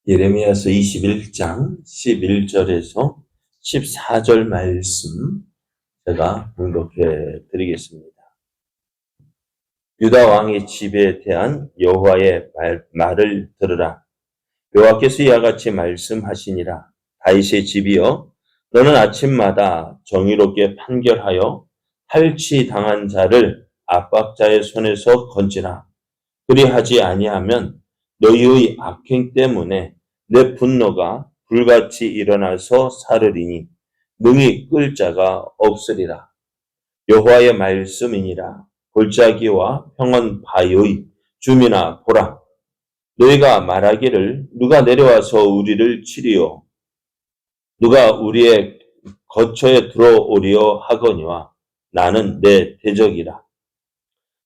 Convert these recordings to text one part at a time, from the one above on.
예레미야서 21장 11절에서 14절 말씀 제가 봉독해 드리겠습니다. 유다 왕의 집에 대한 여호와의 말을 들으라. 여호와께서 이와 같이 말씀하시니라. 다윗의 집이여, 너는 아침마다 정의롭게 판결하여 탈취당한 자를 압박자의 손에서 건지라. 그리하지 아니하면 너희의 악행 때문에 내 분노가 불같이 일어나서 사르리니 능히 끌 자가 없으리라. 여호와의 말씀이니라. 골짜기와 평원 바위의 주민아 보라. 너희가 말하기를 누가 내려와서 우리를 치리요, 누가 우리의 거처에 들어오리요 하거니와 나는 내 대적이라.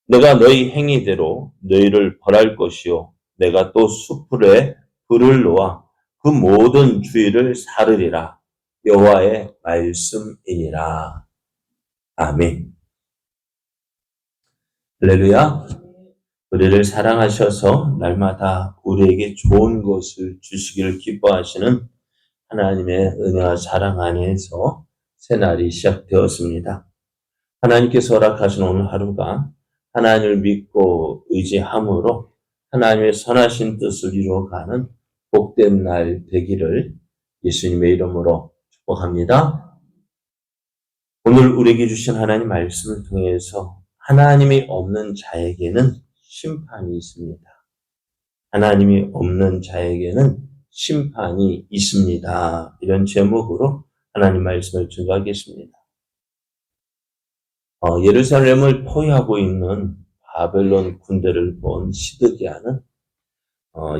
내가 너희 행위대로 너희를 벌할 것이요, 내가 또 숯불에 불을 놓아 그 모든 주위를 사르리라. 여호와의 말씀이니라. 아멘. 할렐루야. 우리를 사랑하셔서 날마다 우리에게 좋은 것을 주시기를 기뻐하시는 하나님의 은혜와 사랑 안에서 새날이 시작되었습니다. 하나님께서 허락하신 오늘 하루가 하나님을 믿고 의지함으로 하나님의 선하신 뜻을 이루어가는 복된 날 되기를 예수님의 이름으로 축복합니다. 오늘 우리에게 주신 하나님 말씀을 통해서 하나님이 없는 자에게는 심판이 있습니다. 하나님이 없는 자에게는 심판이 있습니다. 이런 제목으로 하나님 말씀을 증거하겠습니다. 예루살렘을 포위하고 있는 바벨론 군대를 본 시드기야는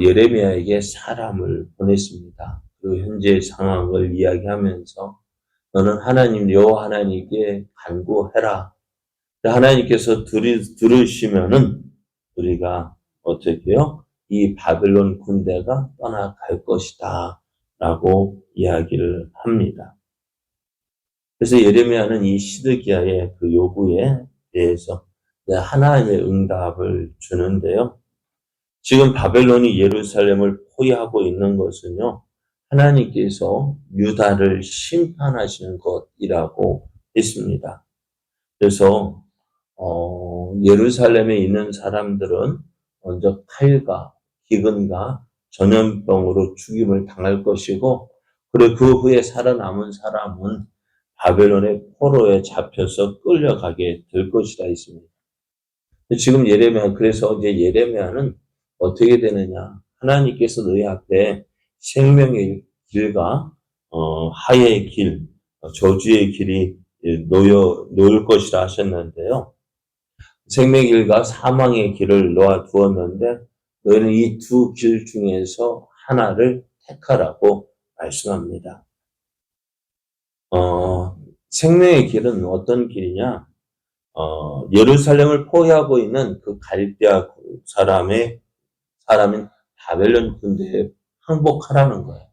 예레미야에게 사람을 보냈습니다. 그 현재의 상황을 이야기하면서 너는 하나님 여호와 하나님께 간구해라. 하나님께서 들으시면은 우리가 어떻게 해요? 이 바벨론 군대가 떠나갈 것이다 라고 이야기를 합니다. 그래서 예레미야는 이 시드기야의 그 요구에 대해서 하나님의 응답을 주는데요. 지금 바벨론이 예루살렘을 포위하고 있는 것은요, 하나님께서 유다를 심판하시는 것이라고 했습니다. 그래서 예루살렘에 있는 사람들은 먼저 칼과 기근과 전염병으로 죽임을 당할 것이고, 그리고 그 후에 살아남은 사람은 바벨론의 포로에 잡혀서 끌려가게 될 것이라 했습니다. 지금 그래서 이제 예레미야는 어떻게 되느냐? 하나님께서 너희 앞에 생명의 길과 하의 길, 저주의 길이 놓일 것이라 하셨는데요. 생명의 길과 사망의 길을 놓아 두었는데 너희는 이 두 길 중에서 하나를 택하라고 말씀합니다. 생명의 길은 어떤 길이냐? 예루살렘을 포위하고 있는 그 갈대아 사람인 바벨론 군대에 항복하라는 거예요.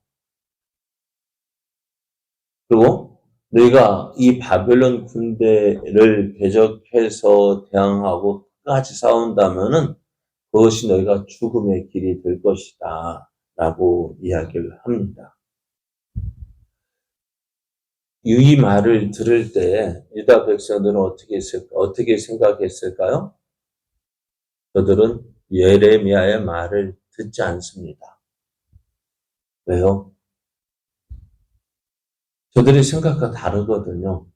그리고 너희가 이 바벨론 군대를 대적해서 대항하고 끝까지 싸운다면은 그것이 너희가 죽음의 길이 될 것이다 라고 이야기를 합니다. 이 말을 들을 때 유다 백성들은 어떻게 생각했을까요? 그들은 예레미야의 말을 듣지 않습니다. 왜요? 저들의 생각과 다르거든요.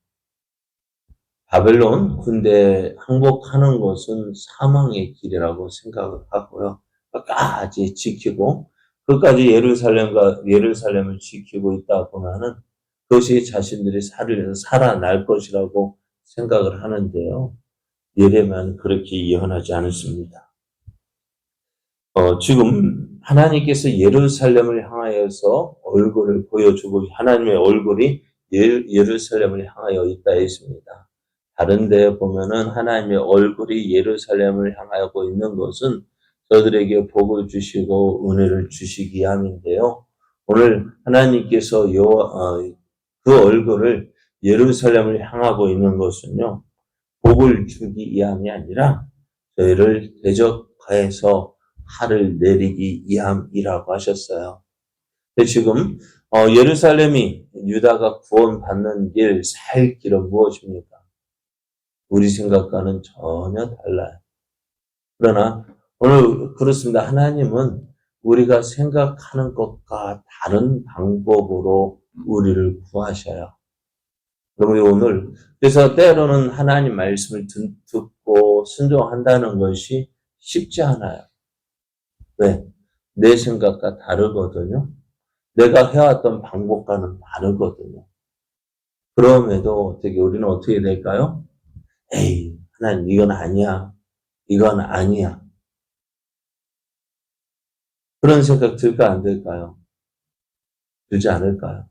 바벨론 군대 항복하는 것은 사망의 길이라고 생각을 하고요. 끝까지 지키고, 끝까지 예루살렘을 지키고 있다 보면은 그것이 자신들이 살아날 것이라고 생각을 하는데요. 예레미야는 그렇게 예언하지 않습니다. 지금 하나님께서 예루살렘을 향하여서 얼굴을 보여주고 하나님의 얼굴이 예루살렘을 향하여 있다 했습니다. 다른 데 보면은 하나님의 얼굴이 예루살렘을 향하고 있는 것은 저들에게 복을 주시고 은혜를 주시기 위함인데요. 오늘 하나님께서 그 얼굴을 예루살렘을 향하고 있는 것은요, 복을 주기 위함이 아니라 저희를 대적해서 칼을 내리기 위함이라고 하셨어요. 지금 예루살렘이 유다가 구원받는 길, 살 길은 무엇입니까? 우리 생각과는 전혀 달라요. 그러나 오늘 그렇습니다. 하나님은 우리가 생각하는 것과 다른 방법으로 우리를 구하셔요. 그러면 오늘 그래서 때로는 하나님 말씀을 듣고 순종한다는 것이 쉽지 않아요. 왜? 내 생각과 다르거든요. 내가 해왔던 방법과는 다르거든요. 그럼에도 우리는 어떻게 될까요? 에이, 하나님 이건 아니야. 이건 아니야. 그런 생각 들까 안 들까요? 들지 않을까요?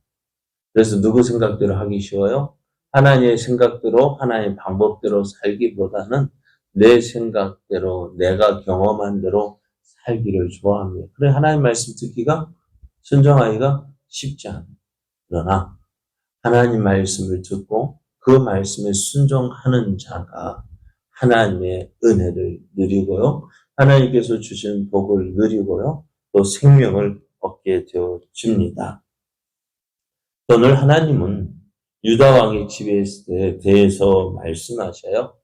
그래서 누구 생각대로 하기 쉬워요? 하나님의 생각대로 하나님의 방법대로 살기보다는 내 생각대로 내가 경험한 대로 살기를 좋아합니다. 그래 하나님 말씀 듣기가 순종하기가 쉽지 않아요. 그러나 하나님 말씀을 듣고 그 말씀에 순종하는 자가 하나님의 은혜를 누리고요. 하나님께서 주신 복을 누리고요. 또 생명을 얻게 되어집니다. 오늘 하나님은 유다 왕의 지배에 대해서 말씀하셔요.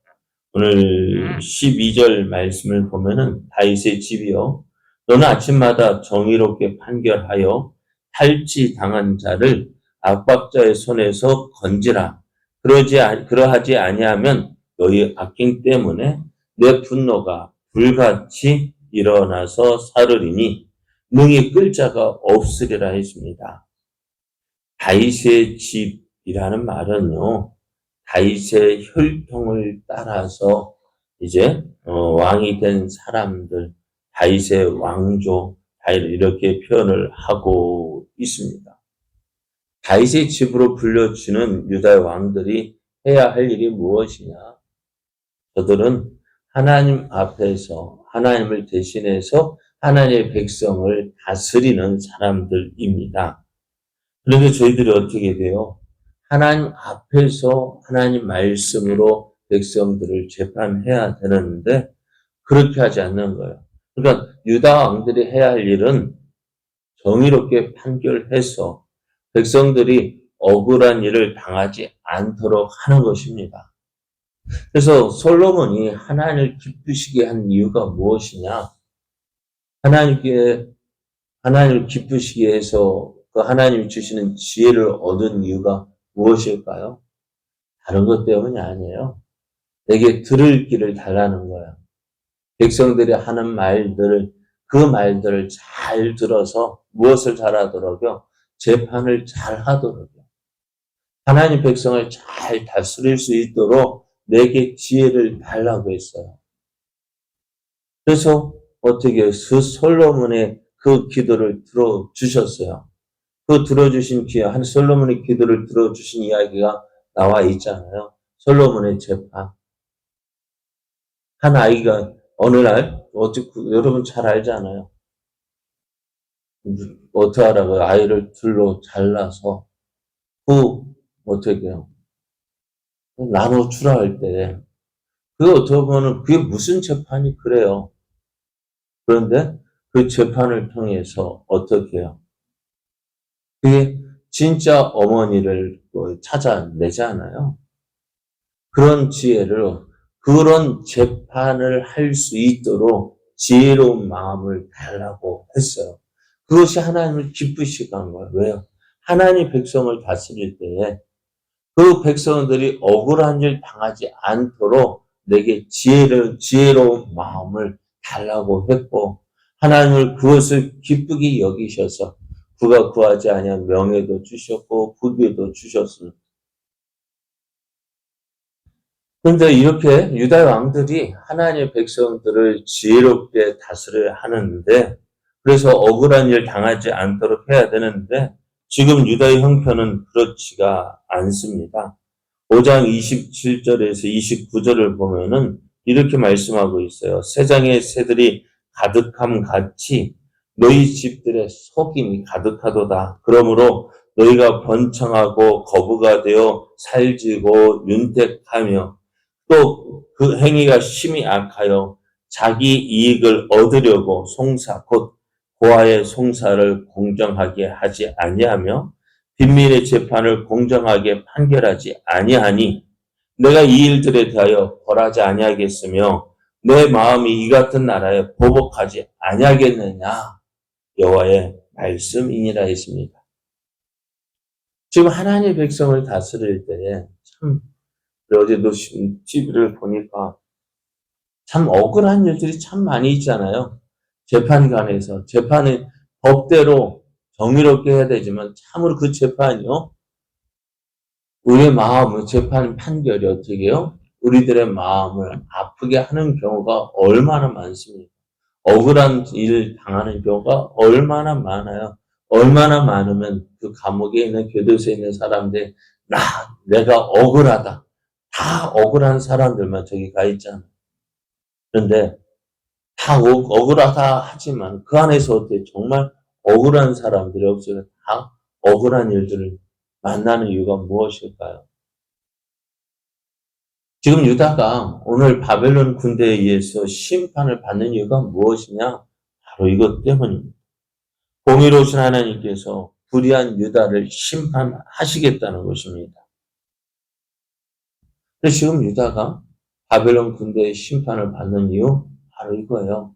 오늘 12절 말씀을 보면은 다윗의 집이여 너는 아침마다 정의롭게 판결하여 탈취당한 자를 압박자의 손에서 건지라. 그러하지 아니하면 너희 악행 때문에 내 분노가 불같이 일어나서 사르리니 능히 끌 자가 없으리라 했습니다. 다윗의 집이라는 말은요. 다윗의 혈통을 따라서 이제 왕이 된 사람들, 다윗의 왕조, 이렇게 표현을 하고 있습니다. 다윗의 집으로 불려주는 유다의 왕들이 해야 할 일이 무엇이냐? 저들은 하나님 앞에서 하나님을 대신해서 하나님의 백성을 다스리는 사람들입니다. 그런데 저희들이 어떻게 돼요? 하나님 앞에서 하나님 말씀으로 백성들을 재판해야 되는데 그렇게 하지 않는 거예요. 그러니까 유다 왕들이 해야 할 일은 정의롭게 판결해서 백성들이 억울한 일을 당하지 않도록 하는 것입니다. 그래서 솔로몬이 하나님을 기쁘시게 한 이유가 무엇이냐? 하나님을 기쁘시게 해서 그 하나님이 주시는 지혜를 얻은 이유가 무엇일까요? 다른 것 때문이 아니에요. 내게 들을 길을 달라는 거예요. 백성들이 하는 말들을, 그 말들을 잘 들어서 무엇을 잘하도록요? 재판을 잘 하도록요. 하나님 백성을 잘 다스릴 수 있도록 내게 지혜를 달라고 했어요. 그래서 어떻게 그 솔로몬의 그 기도를 들어주셨어요. 그 들어주신 한 솔로몬의 기도를 들어주신 이야기가 나와 있잖아요. 솔로몬의 재판. 한 아이가 어느 날, 여러분 잘 알잖아요. 어떻게 하라고요? 아이를 둘로 잘라서, 어떻게 해요? 나눠주라 할 때, 어떻게 보면 그게 무슨 재판이 그래요. 그런데 그 재판을 통해서 어떻게 해요? 그게 진짜 어머니를 찾아내잖아요. 그런 지혜를, 그런 재판을 할 수 있도록 지혜로운 마음을 달라고 했어요. 그것이 하나님을 기쁘시게 한 거예요. 왜요? 하나님 백성을 다스릴 때에 그 백성들이 억울한 일 당하지 않도록 내게 지혜로운 마음을 달라고 했고, 하나님을 그것을 기쁘게 여기셔서 그가 구하지 아니한 명예도 주셨고 부귀도 주셨습니다. 그런데 이렇게 유다 왕들이 하나님의 백성들을 지혜롭게 다스려야 하는데, 그래서 억울한 일 당하지 않도록 해야 되는데 지금 유다의 형편은 그렇지가 않습니다. 5장 27절에서 29절을 보면은 이렇게 말씀하고 있어요. 세상의 새들이 가득함 같이 너희 집들의 속임이 가득하도다. 그러므로 너희가 번창하고 거부가 되어 살지고 윤택하며 또 그 행위가 심히 악하여 자기 이익을 얻으려고 송사 곧 고아의 송사를 공정하게 하지 아니하며 빈민의 재판을 공정하게 판결하지 아니하니 내가 이 일들에 대하여 벌하지 아니하겠으며 내 마음이 이 같은 나라에 보복하지 아니하겠느냐. 여호와의 말씀이니라 했습니다. 지금 하나님의 백성을 다스릴 때에 참 어제도 TV를 보니까 참 억울한 일들이 참 많이 있잖아요. 재판관에서 재판은 법대로 정의롭게 해야 되지만 참으로 그 재판이요. 우리의 마음을 재판 판결이 어떻게 해요? 우리들의 마음을 아프게 하는 경우가 얼마나 많습니까? 억울한 일 당하는 경우가 얼마나 많아요. 얼마나 많으면 그 감옥에 있는 교도소에 있는 사람들 내가 억울하다. 다 억울한 사람들만 저기 가 있잖아요. 그런데 다 억울하다 하지만 그 안에서 어떻게 정말 억울한 사람들이 없어요. 다 억울한 일들을 만나는 이유가 무엇일까요? 지금 유다가 오늘 바벨론 군대에 의해서 심판을 받는 이유가 무엇이냐? 바로 이것 때문입니다. 공의로우신 하나님께서 불의한 유다를 심판하시겠다는 것입니다. 그래서 지금 유다가 바벨론 군대의 심판을 받는 이유 바로 이거예요.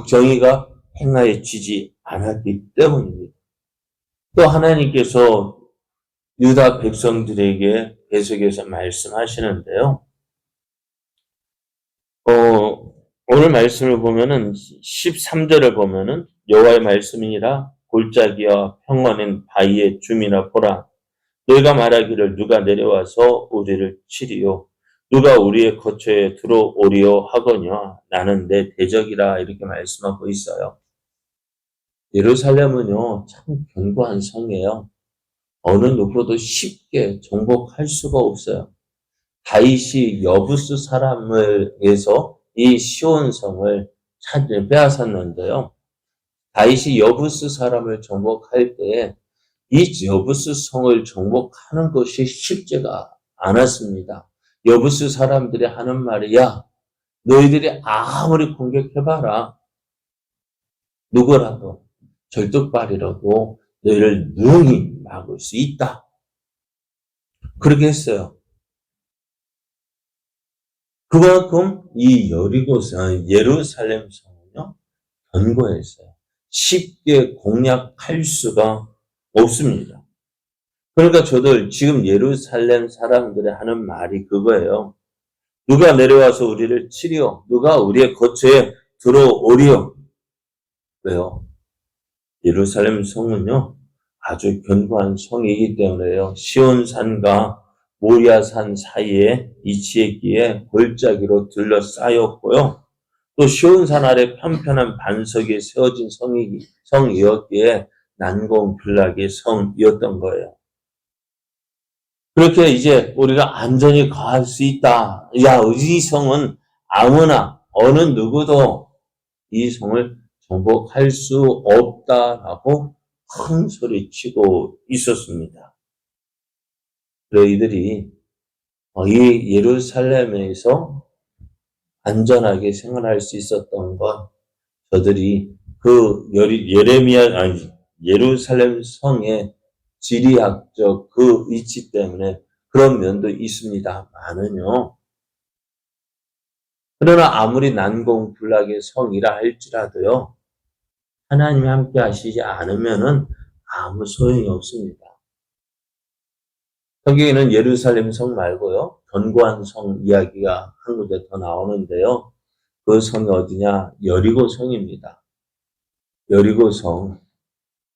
정의가 행하여지지 않았기 때문입니다. 또 하나님께서 유다 백성들에게 계속해서 말씀하시는데요. 오늘 말씀을 보면은 13절을 보면은 여호와의 말씀이니라 골짜기와 평원인 바위의 주민아 보라 너희가 말하기를 누가 내려와서 우리를 치리요 누가 우리의 거처에 들어오리요 하거니와 나는 내 대적이라 이렇게 말씀하고 있어요. 예루살렘은요 참 견고한 성이에요. 어느 누구도 쉽게 정복할 수가 없어요. 다윗이 여부스 사람을 위해서 이 시온 성을 빼앗았는데요. 다윗이 여부스 사람을 정복할 때에 이 여부스 성을 정복하는 것이 쉽지가 않았습니다. 여부스 사람들이 하는 말이 야 너희들이 아무리 공격해봐라 누구라도 절뚝발이라도 너희를 능히 막을 수 있다. 그렇게 했어요. 그만큼 이 예루살렘 성은요 견고했어요. 쉽게 공략할 수가 없습니다. 그러니까 저들 지금 예루살렘 사람들이 하는 말이 그거예요. 누가 내려와서 우리를 치리요? 누가 우리의 거처에 들어오리요? 왜요? 예루살렘 성은요 아주 견고한 성이기 때문에요. 시온산과 모리아산 사이에 위치했기에 골짜기로 둘러싸였고요. 또 시온산 아래 편편한 반석에 세워진 성이었기에 난공불락의 성이었던 거예요. 그렇게 이제 우리가 안전히 거할 수 있다. 야, 이 성은 아무나 어느 누구도 이 성을 정복할 수 없다라고 큰 소리 치고 있었습니다. 그래 이들이 이 예루살렘에서 안전하게 생활할 수 있었던 건 저들이 그 예루살렘 성의 지리학적 그 위치 때문에 그런 면도 있습니다만은요. 그러나 아무리 난공불락의 성이라 할지라도요. 하나님이 함께 하시지 않으면은 아무 소용이 없습니다. 성경에는 예루살렘 성 말고요. 견고한 성 이야기가 한 군데 더 나오는데요. 그 성이 어디냐? 여리고 성입니다. 여리고 성.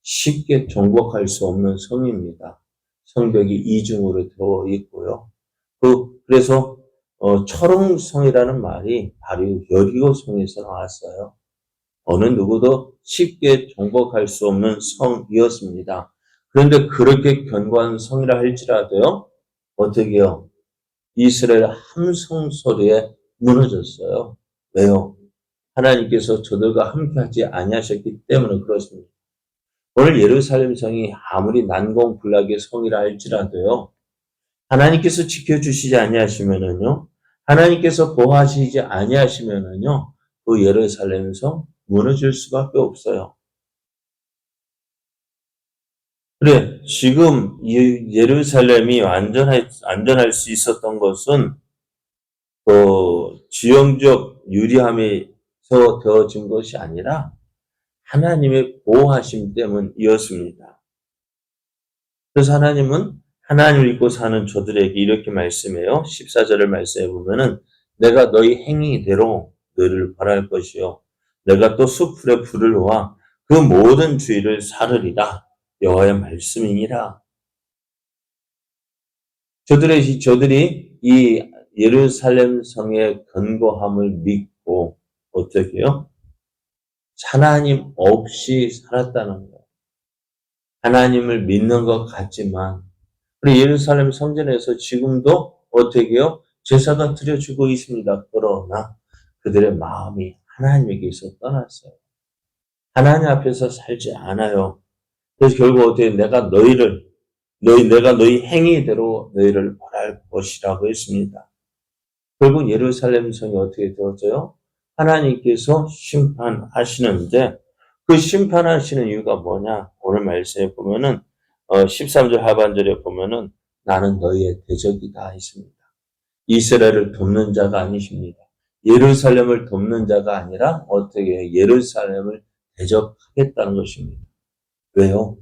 쉽게 정복할 수 없는 성입니다. 성벽이 이중으로 되어 있고요. 그래서 철옹성이라는 말이 바로 여리고 성에서 나왔어요. 어느 누구도 쉽게 정복할 수 없는 성이었습니다. 그런데 그렇게 견고한 성이라 할지라도요. 어떻게 해요? 이스라엘 함성 소리에 무너졌어요. 왜요? 하나님께서 저들과 함께하지 아니하셨기 때문에 그렇습니다. 오늘 예루살렘 성이 아무리 난공불락의 성이라 할지라도요. 하나님께서 지켜주시지 아니하시면은요. 하나님께서 보호하시지 아니하시면은요. 그 예루살렘 성 무너질 수밖에 없어요. 그래, 지금 예루살렘이 안전할 수 있었던 것은 지형적 유리함에서 되어진 것이 아니라 하나님의 보호하심 때문이었습니다. 그래서 하나님은 하나님을 믿고 사는 저들에게 이렇게 말씀해요. 14절을 말씀해 보면은 내가 너희 행위대로 너희를 벌할 것이요 내가 또 숲풀에 불을 놓아 그 모든 주의를 사르리라. 여호와의 말씀이니라. 저들이 이 예루살렘 성의 견고함을 믿고 어떻게 해요? 하나님 없이 살았다는 거예요. 하나님을 믿는 것 같지만 우리 예루살렘 성전에서 지금도 어떻게 해요? 제사가 드려지고 있습니다. 그러나 그들의 마음이 하나님에게서 떠났어요. 하나님 앞에서 살지 않아요. 그래서 결국 어떻게 내가 너희 행위대로 너희를 벌할 것이라고 했습니다. 결국 예루살렘 성이 어떻게 되었어요? 하나님께서 심판하시는데 그 심판하시는 이유가 뭐냐? 오늘 말씀에 보면은 13절 하반절에 보면은 나는 너희의 대적이다 했습니다. 이스라엘을 돕는 자가 아니십니다. 예루살렘을 돕는 자가 아니라 어떻게 예루살렘을 대적하겠다는 것입니다. 왜요?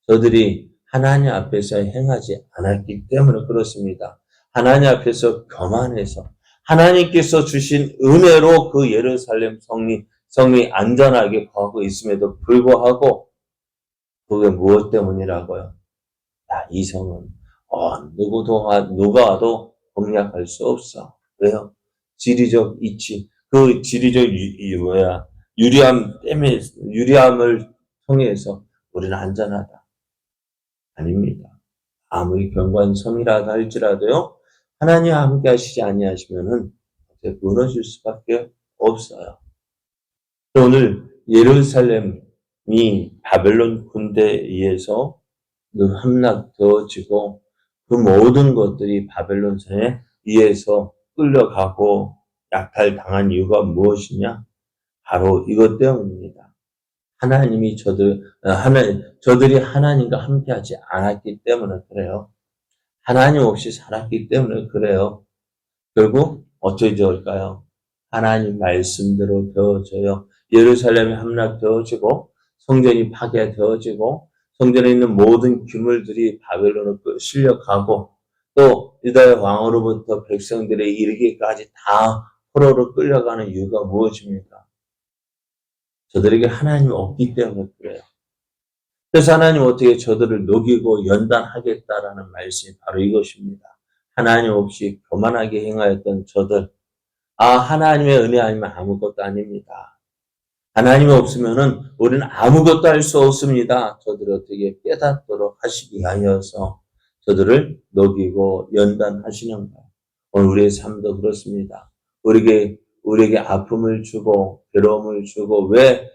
저들이 하나님 앞에서 행하지 않았기 때문에 그렇습니다. 하나님 앞에서 교만해서 하나님께서 주신 은혜로 그 예루살렘 성이 안전하게 거하고 있음에도 불구하고 그게 무엇 때문이라고요? 이 성은 누가 와도 공략할 수 없어. 왜요? 지리적 이치, 그 지리적 유리함을 통해서 우리는 안전하다. 아닙니다. 아무리 견고한 성이라도 할지라도요, 하나님과 함께 하시지 아니하시면은 무너질 수밖에 없어요. 오늘 예루살렘이 바벨론 군대에 의해서 함락되어지고 그 모든 것들이 바벨론 성에 의해서 끌려가고 약탈당한 이유가 무엇이냐? 바로 이것 때문입니다. 저들이 하나님과 함께하지 않았기 때문에 그래요. 하나님 없이 살았기 때문에 그래요. 결국 어떻게 되었을까요? 하나님 말씀대로 되어져요. 예루살렘이 함락되어지고 성전이 파괴되어지고 성전에 있는 모든 기물들이 바벨론으로 실려가고 또 유다의 왕으로부터 백성들에 이르기까지 다 포로로 끌려가는 이유가 무엇입니까? 저들에게 하나님이 없기 때문에 그래요. 그래서 하나님 어떻게 저들을 녹이고 연단하겠다라는 말씀이 바로 이것입니다. 하나님 없이 교만하게 행하였던 저들, 하나님의 은혜 아니면 아무것도 아닙니다. 하나님이 없으면은 우리는 아무것도 할 수 없습니다. 저들을 어떻게 깨닫도록 하시기 위하여서 저들을 녹이고 연단하시는 거예요. 오늘 우리의 삶도 그렇습니다. 우리에게 아픔을 주고 괴로움을 주고 왜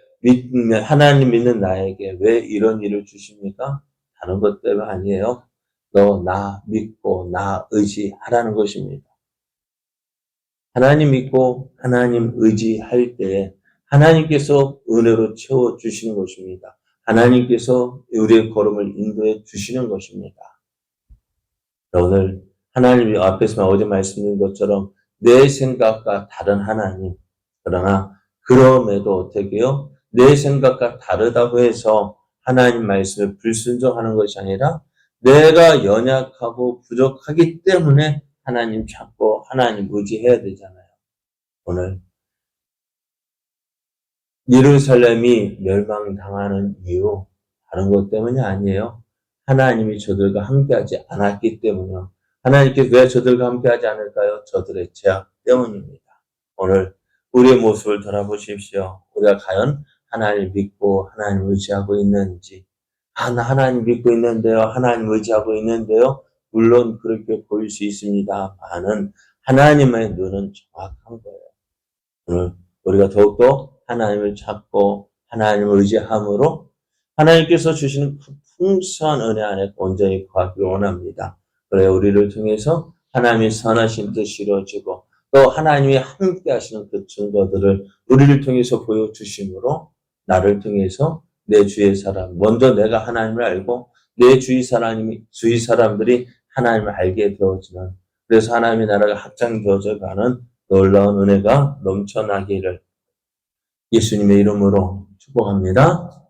하나님 믿는 나에게 왜 이런 일을 주십니까? 다른 것 때문에 아니에요. 너 나 믿고 나 의지하라는 것입니다. 하나님 믿고 하나님 의지할 때 하나님께서 은혜로 채워주시는 것입니다. 하나님께서 우리의 걸음을 인도해 주시는 것입니다. 오늘 하나님 앞에서 어제 말씀드린 것처럼 내 생각과 다른 하나님, 그러나 그럼에도 어떻게 해요? 내 생각과 다르다고 해서 하나님 말씀을 불순종하는 것이 아니라 내가 연약하고 부족하기 때문에 하나님 찾고 하나님 의지해야 되잖아요. 오늘 예루살렘이 멸망당하는 이유 다른 것 때문이 아니에요. 하나님이 저들과 함께하지 않았기 때문이요. 하나님께서 왜 저들과 함께하지 않을까요? 저들의 죄악 때문입니다. 오늘 우리의 모습을 돌아보십시오. 우리가 과연 하나님 믿고 하나님 의지하고 있는지. 나 하나님 믿고 있는데요. 하나님 의지하고 있는데요. 물론 그렇게 보일 수 있습니다만은 하나님의 눈은 정확한 거예요. 오늘 우리가 더욱더 하나님을 찾고 하나님을 의지함으로 하나님께서 주시는 풍성한 은혜 안에 온전히 거하기를 원합니다. 그래 우리를 통해서 하나님의 선하신 뜻이 이루어지고 또 하나님이 함께 하시는 그 증거들을 우리를 통해서 보여주심으로 나를 통해서 내 주위의 사람, 먼저 내가 하나님을 알고 내 주위 사람들이 하나님을 알게 되어지는, 그래서 하나님의 나라가 확장되어져 가는 놀라운 은혜가 넘쳐나기를 예수님의 이름으로 축복합니다.